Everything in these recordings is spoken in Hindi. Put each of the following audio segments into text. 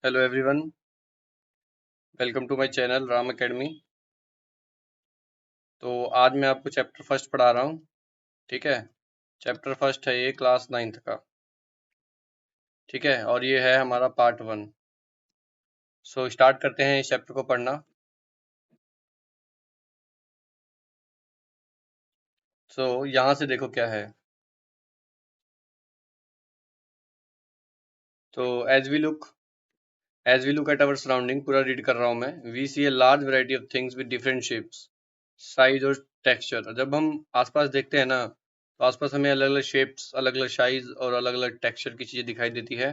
Hello everyone, welcome to my channel Ram academy. तो आज मैं आपको चैप्टर फर्स्ट पढ़ा रहा हूँ। ठीक है, चैप्टर फर्स्ट है ये क्लास नाइन्थ का। ठीक है, और ये है हमारा पार्ट वन। सो स्टार्ट करते हैं इस चैप्टर को पढ़ना। सो यहाँ से देखो क्या है। तो as we look at our surrounding, पूरा रीड कर रहा हूँ मैं। We see a large variety of things with different shapes, size और टेक्सचर। जब हम आसपास देखते हैं ना, तो आसपास हमें अलग अलग शेप्स, अलग अलग साइज और अलग अलग टेक्सचर की चीजें दिखाई देती है।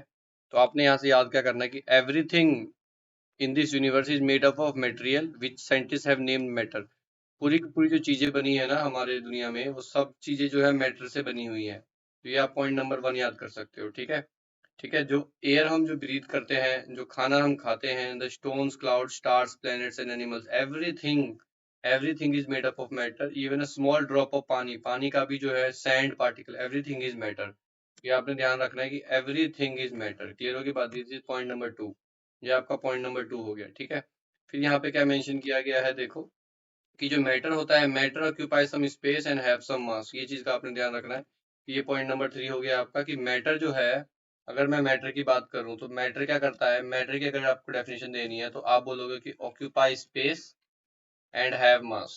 तो आपने यहाँ से याद क्या करना है कि everything in this universe is made up of material which scientist have named matter. पूरी की पूरी जो चीजें बनी है ना हमारे दुनिया में, वो सब चीजें जो है मैटर से बनी हुई है। तो ये आप पॉइंट नंबर वन याद कर सकते हो। ठीक है, ठीक है। जो एयर हम जो ब्रीथ करते हैं, जो खाना हम खाते हैं, the stones, cloud, stars, planets and animals, everything everything is made up of matter. Even a small drop of पानी, पानी का भी जो है sand particle, everything is matter. ये आपने ध्यान रखना है कि एवरीथिंग इज मैटर। क्लियर होगी बात? This is point number two. ये आपका पॉइंट नंबर टू हो गया। ठीक है, फिर यहाँ पे क्या मेंशन किया गया है देखो, कि जो मैटर होता है, matter occupy some space and have some mass. ये चीज का आपने ध्यान रखना है। ये पॉइंट नंबर थ्री हो गया आपका, कि मैटर जो है, अगर मैं मैटर की बात करूं तो मैटर क्या करता है। मैटर की अगर आपको डेफिनेशन देनी है तो आप बोलोगे कि ऑक्यूपाई स्पेस एंड हैव मास।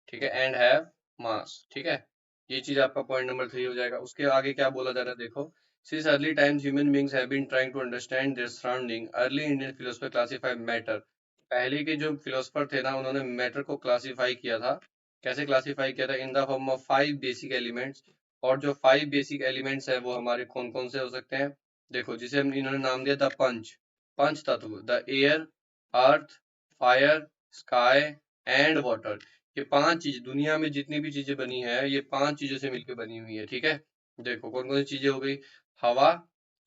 ठीक है, एंड हैव मास। ठीक है, ये चीज आपका पॉइंट नंबर थ्री हो जाएगा। उसके आगे क्या बोला जा रहा है देखो, since early times human beings have been trying to understand their surrounding, early Indian philosopher classify matter. पहले के जो फिलोसफर थे ना, उन्होंने मैटर को क्लासिफाई किया था। कैसे क्लासिफाई किया था? In the form of five basic elements. और जो फाइव बेसिक एलिमेंट्स है वो हमारे कौन कौन से हो सकते हैं? देखो, जिसे हम इन्होंने नाम दिया द पंच, पंच तत्व, the air, earth, fire, sky and water. ये पांच चीज, दुनिया में जितनी भी चीजें बनी है, ये पांच चीजों से मिलकर बनी हुई है। ठीक है, देखो कौन कौन सी चीजें हो गई। हवा,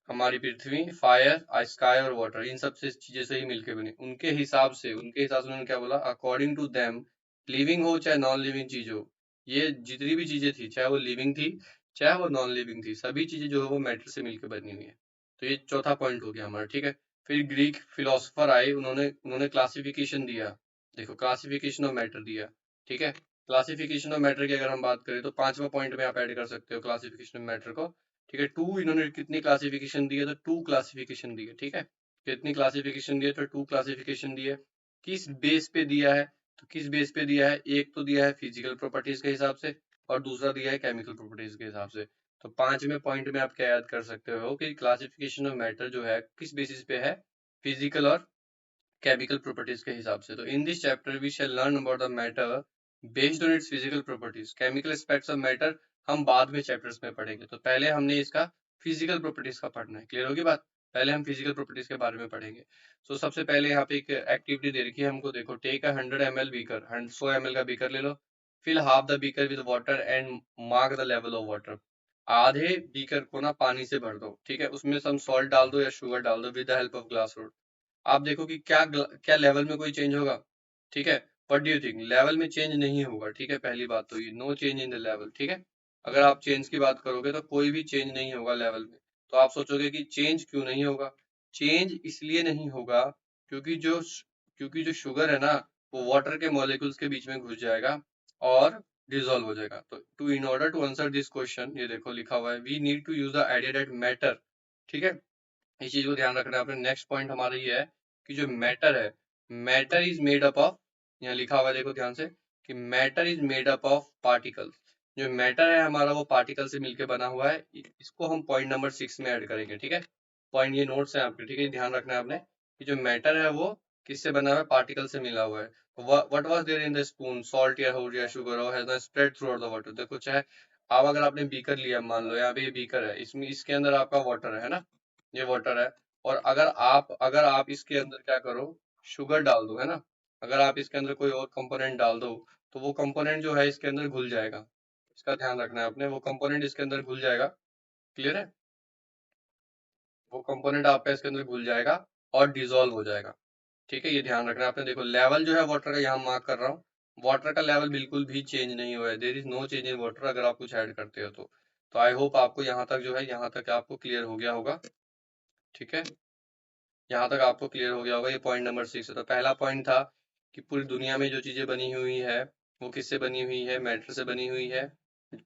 हमारी पृथ्वी, फायर, स्काई और वाटर, इन सब से चीजें से ही मिलकर बनी। उनके हिसाब से उन्होंने क्या बोला, अकॉर्डिंग टू देम, लिविंग हो चाहे नॉन लिविंग चीज हो, ये जितनी भी चीजें थी, चाहे वो लिविंग थी चाहे वो नॉन लिविंग थी, सभी चीजें जो है वो मैटर से मिलकर बनी हुई है। तो ये चौथा पॉइंट हो गया हमारा। ठीक है, फिर ग्रीक फिलोसफर आए, उन्होंने उन्होंने क्लासिफिकेशन दिया। देखो, क्लासिफिकेशन ऑफ मैटर दिया। ठीक है, क्लासिफिकेशन ऑफ मैटर की अगर हम बात करें तो पांचवा पॉइंट में आप ऐड कर सकते हो क्लासिफिकेशन ऑफ मैटर को। ठीक है, टू, इन्होंने कितनी क्लासिफिकेशन दी है? तो टू क्लासिफिकेशन दी है। ठीक है, कितनी क्लासिफिकेशन दी है? तो टू क्लासिफिकेशन दी है। किस बेस पे दिया है? तो किस बेस पे दिया है? एक तो दिया है फिजिकल प्रॉपर्टीज के हिसाब से, और दूसरा दिया है केमिकल प्रॉपर्टीज के हिसाब से। तो पांचवें पॉइंट में आप क्या याद कर सकते हो कि क्लासिफिकेशन ऑफ मैटर जो है किस बेसिस पे है? फिजिकल और केमिकल प्रॉपर्टीज के हिसाब से। तो in this chapter we shall learn about the matter based on its physical properties. Chemical aspects of matter हम बाद में चैप्टर्स में पढ़ेंगे। तो पहले हमने इसका फिजिकल प्रॉपर्टीज का पढ़ना है। क्लियर होगी बात? पहले हम फिजिकल प्रॉपर्टीज के बारे में पढ़ेंगे। सो सबसे पहले यहाँ पे एक एक्टिविटी दे रखी है हमको। देखो, take a 100 ml beaker, 100 ml का बीकर ले लो, fill half the beaker with water and mark the level of water. आधे बीकर को ना पानी से भर दो। ठीक है, उसमें सम सॉल्ट डाल दो या शुगर डाल दो with the help of glass rod. आप देखो कि क्या लेवल में कोई चेंज होगा? ठीक है, what do you think? Level में चेंज नहीं होगा। ठीक है, पहली बात तो ये, no change in the level. ठीक है, अगर आप चेंज की बात करोगे तो कोई भी चेंज नहीं होगा लेवल में। तो आप सोचोगे कि चेंज क्यों नहीं होगा? चेंज इसलिए नहीं होगा क्योंकि क्योंकि जो शुगर है ना, वो वाटर के मॉलिक्यूल्स के बीच में घुस जाएगा और डिसॉल्व हो जाएगा। तो to in order to answer this question, ये देखो लिखा हुआ है, we need to use the idea that matter. ठीक है, इस चीज को ध्यान रखना है आपने। नेक्स्ट पॉइंट हमारा ये है कि जो मैटर है, matter is made up of, यहाँ लिखा हुआ है देखो ध्यान से, कि matter is made up of particles. जो मैटर है हमारा वो पार्टिकल से मिलकर बना हुआ है। इसको हम पॉइंट नंबर सिक्स में ऐड करेंगे। ठीक है, पॉइंट ये नोट्स है आपके। ठीक है, ध्यान रखना है आपने कि जो मैटर है वो किससे बना हुआ है? पार्टिकल से मिला हुआ है। What was there in the spoon? Salt या हो या शुगर हो, has spread throughout the water. देखो, चाहे आप, अगर आपने बीकर लिया, मान लो यहाँ पे ये बीकर है, इसमें इसके अंदर आपका वाटर है ना, ये वाटर है। और अगर आप इसके अंदर क्या करो, शुगर डाल दो, है ना, अगर आप इसके अंदर कोई और कंपोनेंट डाल दो, तो वो कंपोनेंट जो है इसके अंदर घुल जाएगा। इसका ध्यान रखना है आपने, वो कंपोनेंट इसके अंदर घुल जाएगा। क्लियर है? वो कंपोनेंट आपका इसके अंदर घुल जाएगा और डिसॉल्व हो जाएगा। ठीक है, ये ध्यान रखना है आपने। देखो, लेवल जो है वाटर का, यहाँ मार्क कर रहा हूँ, वाटर का लेवल बिल्कुल भी चेंज नहीं हुआ है। There is no change in water, अगर आप कुछ ऐड करते हो तो आई होप आपको यहाँ तक जो है, यहाँ तक आपको क्लियर हो गया होगा। ठीक है, यहाँ तक आपको क्लियर हो गया होगा, ये पॉइंट नंबर 6 है। तो पहला पॉइंट था कि पूरी दुनिया में जो चीजें बनी हुई है वो किससे बनी हुई है, मैटर से बनी हुई है।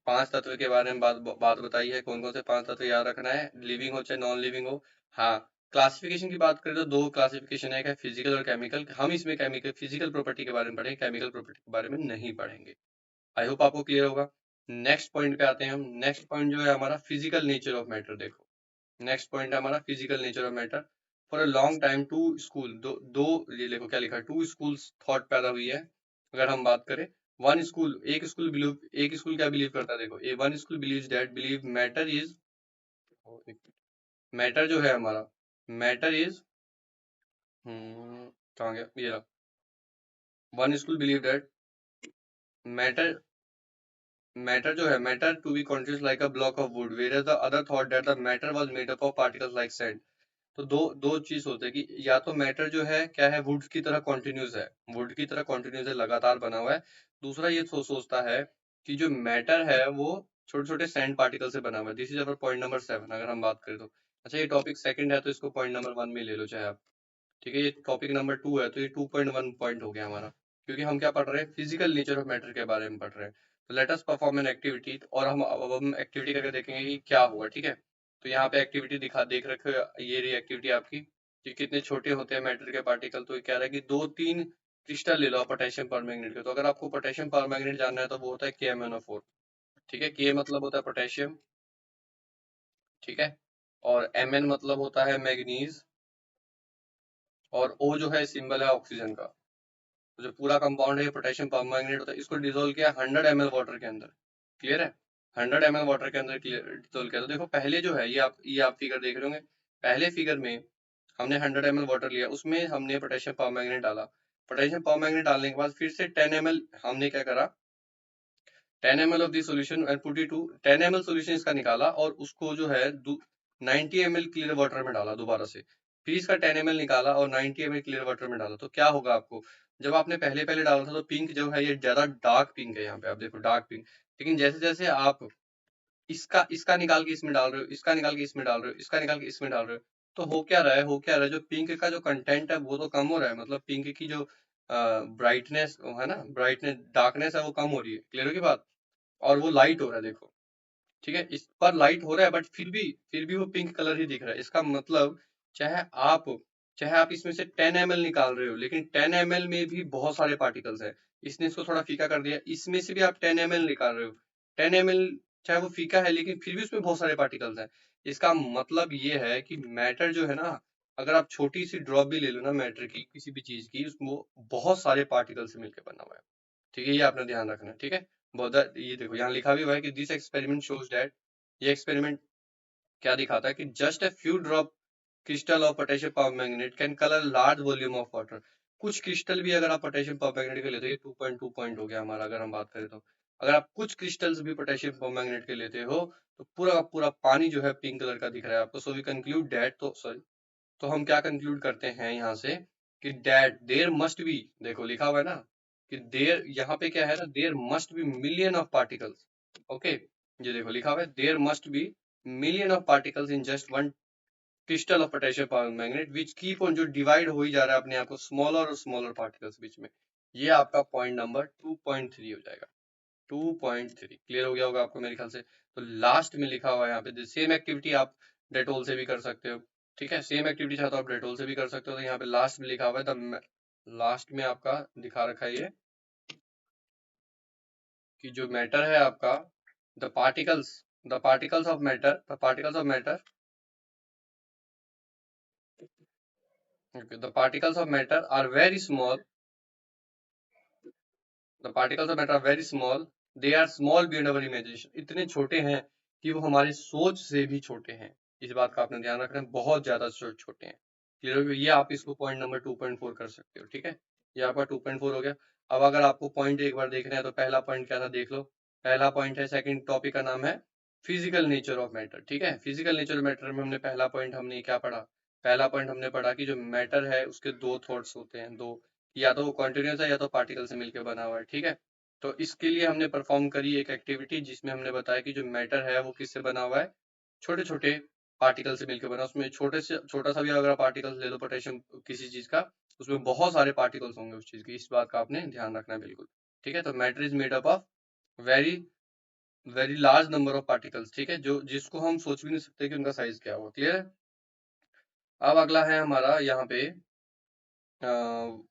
5 तत्व के बारे में बात बताई है, कौन कौन से 5 तत्व याद रखना है, लिविंग हो चाहे नॉन लिविंग हो। हाँ, क्लासिफिकेशन की बात करें तो 2 क्लासिफिकेशन है, एक है फिजिकल और केमिकल। हम इसमें केमिकल फिजिकल प्रॉपर्टी के बारे में पढ़ेंगे, केमिकल प्रॉपर्टी के बारे में नहीं पढ़ेंगे। आई होप आपको क्लियर होगा। नेक्स्ट पॉइंट पे आते हैं हम। नेक्स्ट पॉइंट जो है हमारा फिजिकल नेचर ऑफ मैटर। देखो, नेक्स्ट पॉइंट है हमारा physical nature of matter. For a long time to school, दो ये देखो क्या लिखा है, टू स्कूल्स थॉट पैदा हुई है। अगर हम बात करें, वन स्कूल, एक स्कूल क्या बिलीव करता है, देखो, a one school believes that believe matter is, matter जो है हमारा, मैटर इज, कहाँ गया ये रहा, one school believe that matter, matter जो है, matter to be continuous like a block of wood, where the other thought that the matter was made up of particles like sand. तो दो दो चीज होते हैं कि या तो मैटर जो है क्या है, वुड की तरह कॉन्टिन्यूस है, वुड की तरह कॉन्टिन्यूस है, लगातार बना हुआ है। दूसरा ये सोचता है कि जो मैटर है वो छोटे छोटे सैंड पार्टिकल से बना हुआ है। This is our point number 7 अगर हम बात करें तो। अच्छा, ये टॉपिक सेकंड है तो इसको पॉइंट नंबर 1 में ले लो चाहे आप। ठीक है, ये टॉपिक नंबर 2 है तो ये 2.1 पॉइंट हो गया हमारा, क्योंकि हम क्या पढ़ रहे हैं, फिजिकल नेचर ऑफ मैटर के बारे में पढ़ रहे हैं। तो let us perform an activity, और हम एक्टिविटी करके देखेंगे कि क्या होगा। ठीक है, तो यहाँ पे एक्टिविटी देख रखे हो, ये रही एक्टिविटी आपकी कि कितने छोटे होते हैं मैटर के पार्टिकल। तो ये कह रहा है कि 2-3 क्रिस्टल ले लो पोटेशियम परमैंगनेट के। तो अगर आपको पोटेशियम परमैंगनेट जानना है तो वो होता है KMnO4। ठीक है, के मतलब होता है पोटेशियम, ठीक है, और Mn मतलब होता है मैग्नीज, और O जो है सिंबल है ऑक्सीजन का। तो जो पूरा कंपाउंड है ये पोटेशियम परमैंगनेट होता है। इसको डिसोल्व किया 100 ml वाटर के अंदर, क्लियर है, 100 ml वाटर के अंदर डिसोल्व किया। तो देखो पहले जो है, ये आप फिगर देख रहे होंगे, पहले फिगर में हमने 100 ml वाटर लिया, उसमें हमने पोटेशियम परमैंगनेट डाला। पोटेशियम परमैंगनेट डालने के बाद फिर से 10 ml हमने क्या करा, 10 ml of the solution and put it to, 10 ml solution इसका निकाला और उसको जो है 90 ml क्लियर वाटर में डाला दोबारा से। फिर इसका 10 ml निकाला और 90 ml क्लियर वाटर में डाला। तो क्या होगा आपको, जब आपने पहले पहले डाला था तो पिंक जो है ये ज्यादा डार्क पिंक है, यहाँ पे आप देखो डार्क पिंक। लेकिन जैसे जैसे आप इसका इसका निकाल के इसमें डाल रहे हो, इसका निकाल के इसमें डाल रहे हो, इसका निकाल के इसमें डाल रहे हो, तो हो क्या रहा है, जो पिंक का जो कंटेंट है वो तो कम हो रहा है, मतलब पिंक की जो ब्राइटनेस है ना, ब्राइटनेस डार्कनेस है वो कम हो रही है, क्लियर होगी बात। और वो लाइट हो रहा है, देखो, ठीक है, इस पर लाइट हो रहा है बट फिर भी वो पिंक कलर ही दिख रहा है। इसका मतलब चाहे आप चाहे आप इसमें से 10 ml निकाल रहे हो, लेकिन 10 ml में भी बहुत सारे पार्टिकल्स हैं। इसने इसको थोड़ा फीका कर दिया, इसमें से भी आप 10 ml निकाल रहे हो, 10 ml चाहे वो फीका है लेकिन फिर भी उसमें बहुत सारे पार्टिकल्स हैं। इसका मतलब ये है कि मैटर जो है ना, अगर आप छोटी सी ड्रॉप भी ले लो ना मैटर की, किसी भी चीज की, उसमें बहुत सारे पार्टिकल से मिलकर बना हुआ है। ठीक है, ये आपने ध्यान रखना है। ठीक है, ये देखो यहाँ लिखा भी हुआ है कि दिस एक्सपेरिमेंट शोज दैट, ये एक्सपेरिमेंट क्या दिखाता है कि just a few drop crystal of potassium permanganate can colour large volume of water. कुछ क्रिस्टल भी अगर आप पोटेशियम परमैंगनेट के लेते हो, ये 2.2 पॉइंट हो गया हमारा अगर हम बात करें तो। अगर आप कुछ क्रिस्टल्स भी पोटेशियम परमैंगनेट के लेते हो तो पूरा का पूरा पानी जो है पिंक कलर का दिख रहा है आपको। सो वी कंक्लूड दैट, तो सॉरी, तो हम क्या कंक्लूड करते हैं यहाँ से कि दैट देयर मस्ट बी, देखो लिखा हुआ है ना कि देयर, यहाँ पे क्या है ना, there must be million of particles. Okay, ये देखो लिखा हुआ है there must be million of particles in just one crystal of potassium permanganate which keep on, जो डिवाइड हो ही जा रहा है अपने आप को स्मॉलर और स्मॉलर पार्टिकल्स बीच में। ये आपका पॉइंट नंबर 2.3 हो जाएगा। 2.3 क्लियर हो गया होगा आपको मेरे ख्याल से। तो लास्ट में लिखा हुआ है यहाँ पे सेम एक्टिविटी आप डेटोल से भी कर सकते हो। ठीक है, सेम एक्टिविटी चाहे तो आप डेटोल से भी कर सकते हो। तो यहाँ पे लास्ट में लिखा हुआ है लास्ट में आपका दिखा रखा है ये कि जो मैटर है आपका, the particles the particles of matter the particles of matter the particles of matter are very small, the particles of matter are very small, they are small beyond our imagination. इतने छोटे हैं कि वो हमारी सोच से भी छोटे हैं। इस बात का आपने ध्यान रखना है, बहुत ज्यादा छोटे हैं। क्लियर हो गया, ये आप इसको पॉइंट नंबर 2.4 कर सकते हो। ठीक है, ये आपका 2.4 हो गया। अब अगर आपको पॉइंट एक बार देखना है तो पहला पॉइंट क्या था देख लो। पहला पॉइंट है, सेकंड टॉपिक का नाम है फिजिकल नेचर ऑफ मैटर। ठीक है, फिजिकल नेचर ऑफ मैटर में हमने पहला पॉइंट हमने क्या पढ़ा, पहला पॉइंट हमने पढ़ा कि जो मैटर है उसके दो थॉट्स होते हैं, दो, या तो वो कॉन्टिन्यूस है या तो पार्टिकल से मिलकर बना हुआ है। ठीक है, तो इसके लिए हमने परफॉर्म करी एक एक्टिविटी जिसमें हमने बताया कि जो मैटर है वो किससे बना हुआ है, छोटे छोटे पार्टिकल से मिलकर बना, उसमें छोटे से छोटा सा भी अगर आप पार्टिकल ले लो पोटेशियम किसी चीज का, उसमें बहुत सारे पार्टिकल्स होंगे उस चीज के, इस बात का आपने ध्यान रखना है बिल्कुल। ठीक है, तो matter is made up of very very large number of particles, ठीक है, जो जिसको हम सोच भी नहीं सकते कि उनका साइज क्या होगा। क्लियर है? अब अगला है हमारा यहाँ पे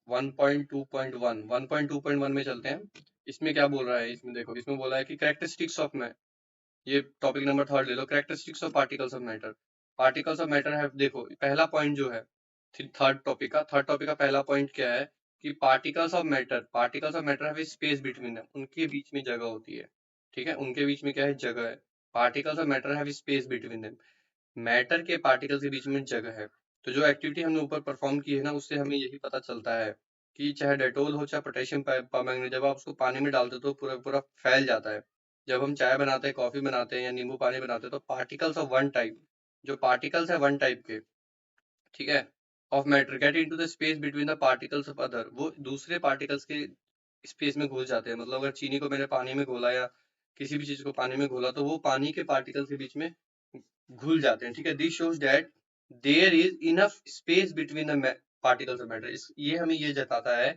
1.2.1 में चलते हैं। इसमें क्या बोल रहा है, इसमें देखो, इसमें बोला है कि कैरेक्टरिस्टिक्स ऑफ, मैं ये टॉपिक नंबर थर्ड ले लो, characteristics of particles of matter. Particles of matter है, देखो पहला पॉइंट जो है थर्ड टॉपिक का पहला पॉइंट क्या है कि particles of matter have space between them, उनके बीच में जगह होती है। ठीक है, उनके बीच में क्या है, जगह है। Particles of matter have space between them, matter के पार्टिकल्स के बीच में जगह है। तो जो एक्टिविटी हमने ऊपर परफॉर्म की है ना, उससे हमें यही पता चलता है कि चाहे डेटोल हो चाहे पोटेशियम परमैंगनेट, जब आप उसको पानी में डालते हो तो पूरा पूरा फैल जाता है। जब हम चाय बनाते हैं, कॉफी बनाते हैं या नींबू पानी बनाते हैं, तो पार्टिकल्स ऑफ वन टाइप, जो पार्टिकल्स है वन टाइप के, ठीक है, of matter get into the space between the particles of other, वो दूसरे पार्टिकल्स के स्पेस में घुस जाते हैं। मतलब अगर चीनी को मैंने पानी में घोला या किसी भी चीज को पानी में घोला, तो वो पानी के पार्टिकल्स के बीच में घुल जाते हैं। ठीक है, this shows that there is enough space between the particles of matter, ये हमें ये जताता है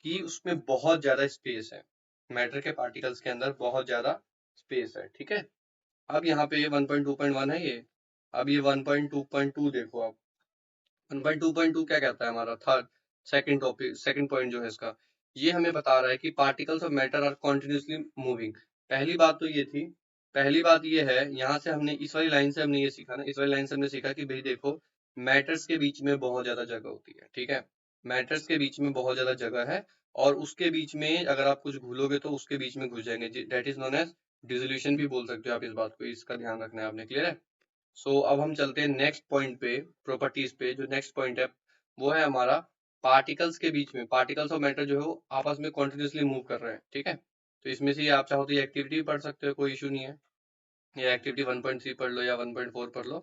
कि उसमें बहुत ज्यादा स्पेस है, मैटर के पार्टिकल्स के अंदर बहुत ज्यादा स्पेस है। ठीक है, अब यहाँ पे ये 1.2.1 है ये। अब ये 1.2.2 देखो आप, 1.2.2 क्या कहता है हमारा third second topic, second point जो है इसका, ये हमें बता रहा है कि particles of matter are continuously moving. पहली बात तो ये थी, पहली बात ये है, यहाँ से हमने इस वाली लाइन से हमने ये सीखा ना, इस वाली लाइन से हमने सीखा कि भाई देखो, मैटर्स के बीच में बहुत ज्यादा जगह होती है। ठीक है, मैटर्स के बीच में बहुत ज्यादा जगह है, और उसके बीच में अगर आप कुछ भूलोगे तो उसके बीच में घुस जाएंगे, that is known as dissolution भी बोल सकते हो आप इस बात को, इसका ध्यान रखना है आपने। क्लियर है? अब हम चलते हैं नेक्स्ट पॉइंट पे, प्रॉपर्टीज पे। जो नेक्स्ट पॉइंट है वो है हमारा पार्टिकल्स के बीच में, पार्टिकल्स ऑफ मैटर जो है वो आपस में कॉन्टिन्यूसली मूव कर रहे हैं। ठीक है, तो इसमें से आप चाहो तो ये एक्टिविटी पढ़ सकते हो, कोई इशू नहीं है। ये एक्टिविटी 1.3 पढ़ लो या 1.4 पढ़ लो,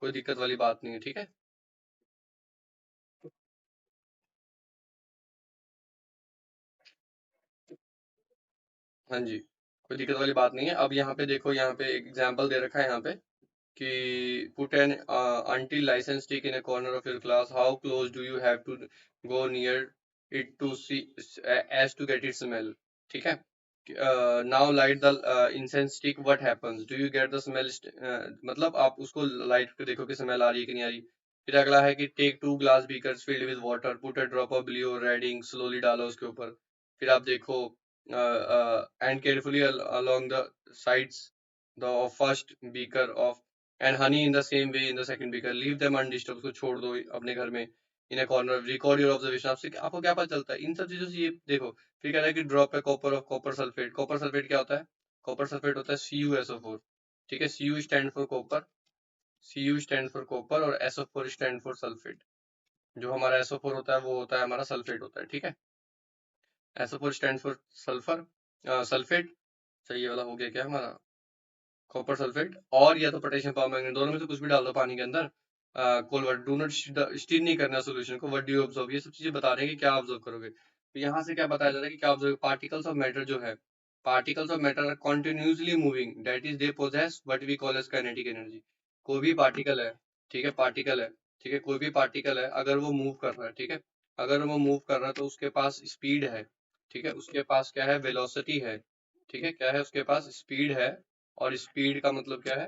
कोई दिक्कत वाली बात नहीं है। ठीक है, हाँ जी, कोई दिक्कत वाली बात नहीं है। अब यहाँ पे देखो, यहाँ पे एग्जाम्पल दे रखा है यहाँ पे कि put an until license stick in a corner of your class, how close do you have to go near it to see as to get its smell? ठीक है, now light the incense stick, what happens, do you get the smell मतलब आप उसको लाइट के देखो कि स्मेल आ रही है कि नहीं आ रही। फिर अगला है कि take two glass beakers filled with water, put a drop of blue or red ink, slowly डालो उसके ऊपर। फिर आप देखो and carefully along the sides the first beaker of and honey in the same way in the second beaker, leave them undisturbed, उसको छोड़ दो अपने घर में। in a corner, record your observation, आपसे आपको क्या पता चलता है इन सब चीजों से, ये देखो। फिर कह रहा है कि ड्रॉप है copper of copper sulphate, copper sulphate क्या होता है, कॉपर सल्फेट होता है CuSO4। ठीक है, Cu stand for copper, Cu stand for copper, और SO4 स्टैंड फॉर सल्फेट। जो हमारा SO4 होता है वो होता है हमारा सल्फेट होता है। ठीक है, SO4 stand for sulphur, sulphate. सही, ये वाला हो गया क्या हमारा, कॉपर सल्फेट, और या तो पोटेशियम परमैंगनेट, दोनों में से कुछ भी डाल दो पानी के अंदर। कोलवर्ट, डू नॉट स्टीर नहीं करना सोल्यूशन को, व्हाट डू यू ऑब्जर्व, ये सब चीजें बता रहे हैं कि क्या ऑब्जर्व करोगे। तो यहाँ से क्या बताया जा रहा है कि क्या ऑब्जर्व, पार्टिकल्स ऑफ मैटर जो है, particles of matter are continuously moving, that is they possess what we call as kinetic energy. कोई भी पार्टिकल है, ठीक है, पार्टिकल है, ठीक है, कोई भी पार्टिकल है, अगर वो मूव कर रहा है, ठीक है, अगर वो मूव कर रहा है तो उसके पास स्पीड है। ठीक है, उसके पास क्या है, वेलोसिटी है। ठीक है, क्या है, उसके पास स्पीड है। और स्पीड का मतलब क्या है,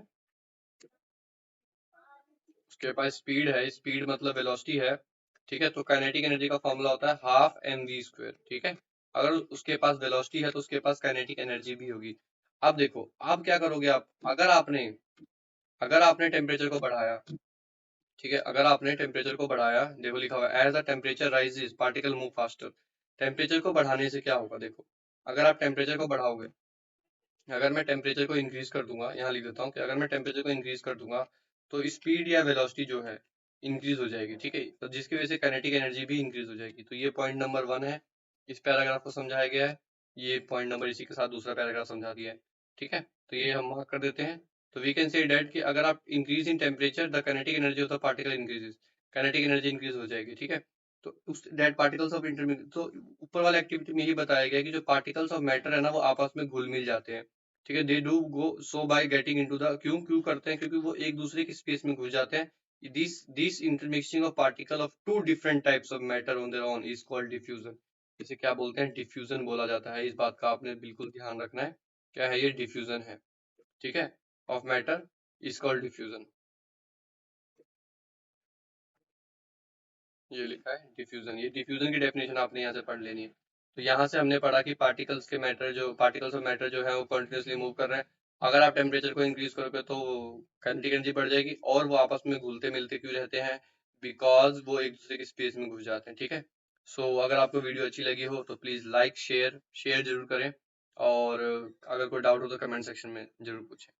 उसके पास स्पीड है, स्पीड मतलब वेलोसिटी है। ठीक है, तो काइनेटिक एनर्जी का फॉर्मूला होता है हाफ mv²। ठीक है, अगर उसके पास वेलोसिटी है तो उसके पास काइनेटिक एनर्जी भी होगी। अब देखो, आप क्या करोगे, आप अगर आपने टेम्परेचर को बढ़ाया, ठीक है, अगर आपने टेम्परेचर को बढ़ाया, देखो लिखा हुआ है as the temperature rises particle move faster. Temperature को बढ़ाने से क्या होगा, देखो, अगर आप टेम्परेचर को बढ़ाओगे, अगर मैं टेम्परेचर को इंक्रीज कर दूंगा, यहाँ लिख देता हूँ कि अगर मैं टेम्परेचर को इंक्रीज कर दूंगा तो स्पीड या वेलोसिटी जो है इंक्रीज हो जाएगी। ठीक है, तो जिसकी वजह से काइनेटिक एनर्जी भी इंक्रीज हो जाएगी। तो ये पॉइंट नंबर 1 है, इस पैराग्राफ को समझाया गया है। ये पॉइंट नंबर इसी के साथ दूसरा पैराग्राफ समझा दिया है। ठीक है, तो ये हम मार्क कर देते हैं। तो वी कैन से डेट कि अगर आप increase in temperature the kinetic energy of the particle increases, kinetic energy increase हो जाएगी। ठीक है, तो उस डेट पार्टिकल्स ऑफ इंटरमीडिएट, तो ऊपर वाले एक्टिविटी में यही बताया गया है कि जो पार्टिकल्स ऑफ मैटर है ना, वो आपस में घुल मिल जाते हैं। ठीक है, they do go so by getting into the, क्यों करते हैं, क्योंकि वो एक दूसरे की स्पेस में घुस जाते हैं। This intermixing of particle of two different types of matter on their own is called diffusion. इसे क्या बोलते हैं, डिफ्यूजन बोला जाता है। इस बात का आपने बिल्कुल ध्यान रखना है, क्या है ये, डिफ्यूजन है। ठीक है, of matter is called diffusion, ये लिखा है डिफ्यूजन। ये डिफ्यूजन की डेफिनेशन आपने यहाँ से पढ़ लेनी है। तो यहाँ से हमने पढ़ा कि पार्टिकल्स ऑफ मैटर जो है वो कंटिन्यूसली मूव कर रहे हैं। अगर आप टेम्परेचर को इंक्रीज करोगे तो काइनेटिक एनर्जी बढ़ जाएगी, और वो आपस में घुलते मिलते क्यों रहते हैं, बिकॉज वो एक दूसरे की स्पेस में घुस जाते हैं। ठीक है, सो अगर आपको वीडियो अच्छी लगी हो तो प्लीज लाइक शेयर शेयर जरूर करें, और अगर कोई डाउट हो तो कमेंट सेक्शन में जरूर पूछें।